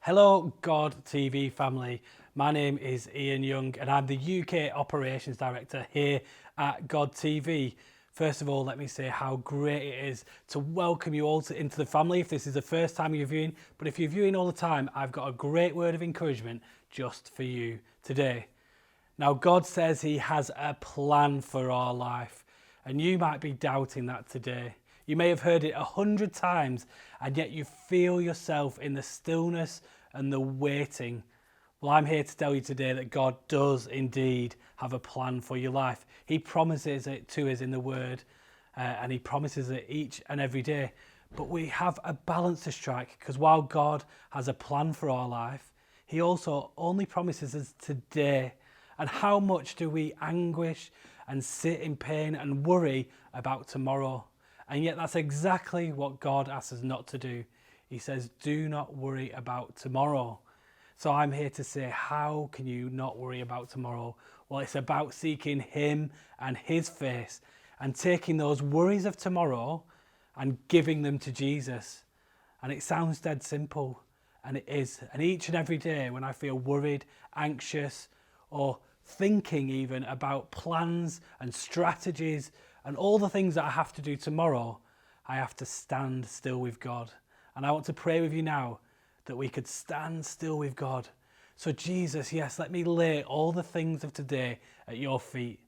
Hello, God TV family. My name is Ian Young and I'm the UK Operations Director here at God TV. First of all, let me say how great it is to welcome you all into the family if this is the first time you're viewing. But if you're viewing all the time, I've got a great word of encouragement just for you today. Now, God says He has a plan for our life, and you might be doubting that today. You may have heard it 100 times, and yet you feel yourself in the stillness and the waiting. Well, I'm here to tell you today that God does indeed have a plan for your life. He promises it to us in the Word, and He promises it each and every day. But we have a balance to strike, because while God has a plan for our life, He also only promises us today. And how much do we anguish and sit in pain and worry about tomorrow? And yet that's exactly what God asks us not to do. He says, do not worry about tomorrow. So I'm here to say, how can you not worry about tomorrow? Well, it's about seeking Him and His face and taking those worries of tomorrow and giving them to Jesus. And it sounds dead simple, and it is. And each and every day when I feel worried, anxious, or thinking even about plans and strategies and all the things that I have to do tomorrow, I have to stand still with God. And I want to pray with you now that we could stand still with God. So Jesus, yes, let me lay all the things of today at your feet.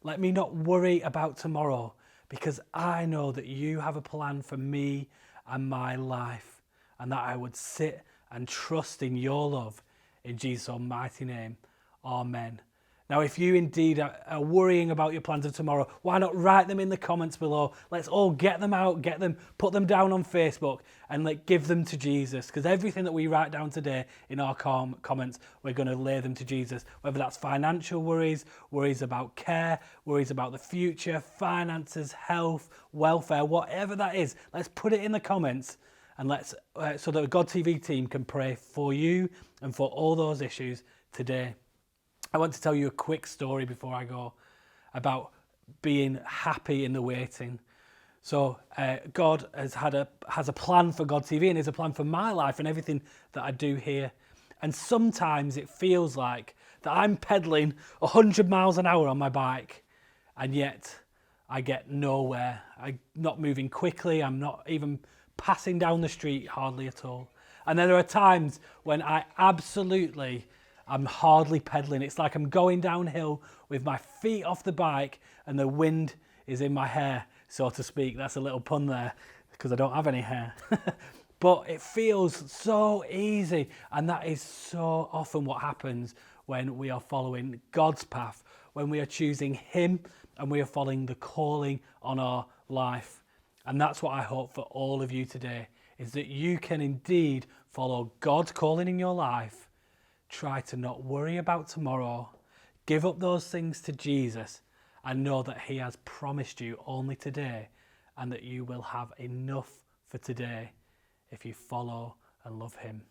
Let me not worry about tomorrow, because I know that you have a plan for me and my life, and that I would sit and trust in your love. In Jesus' almighty name, amen. Now, if you indeed are worrying about your plans of tomorrow, why not write them in the comments below? Let's all get them out, put them down on Facebook and give them to Jesus. Because everything that we write down today in our comments, we're going to lay them to Jesus. Whether that's financial worries, worries about care, worries about the future, finances, health, welfare, whatever that is, let's put it in the comments. And let's so that the God TV team can pray for you and for all those issues today. I want to tell you a quick story before I go about being happy in the waiting. So God has a plan for God TV, and has a plan for my life and everything that I do here. And sometimes it feels like that I'm pedaling 100 miles an hour on my bike, and yet I get nowhere. I'm not moving quickly. I'm not even passing down the street hardly at all. And then there are times when I'm hardly pedaling. It's like I'm going downhill with my feet off the bike and the wind is in my hair, so to speak. That's a little pun there because I don't have any hair. But it feels so easy, and that is so often what happens when we are following God's path, when we are choosing Him and we are following the calling on our life. And that's what I hope for all of you today, is that you can indeed follow God's calling in your life. Try to not worry about tomorrow. Give up those things to Jesus and know that He has promised you only today, and that you will have enough for today if you follow and love Him.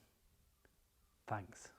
Thanks.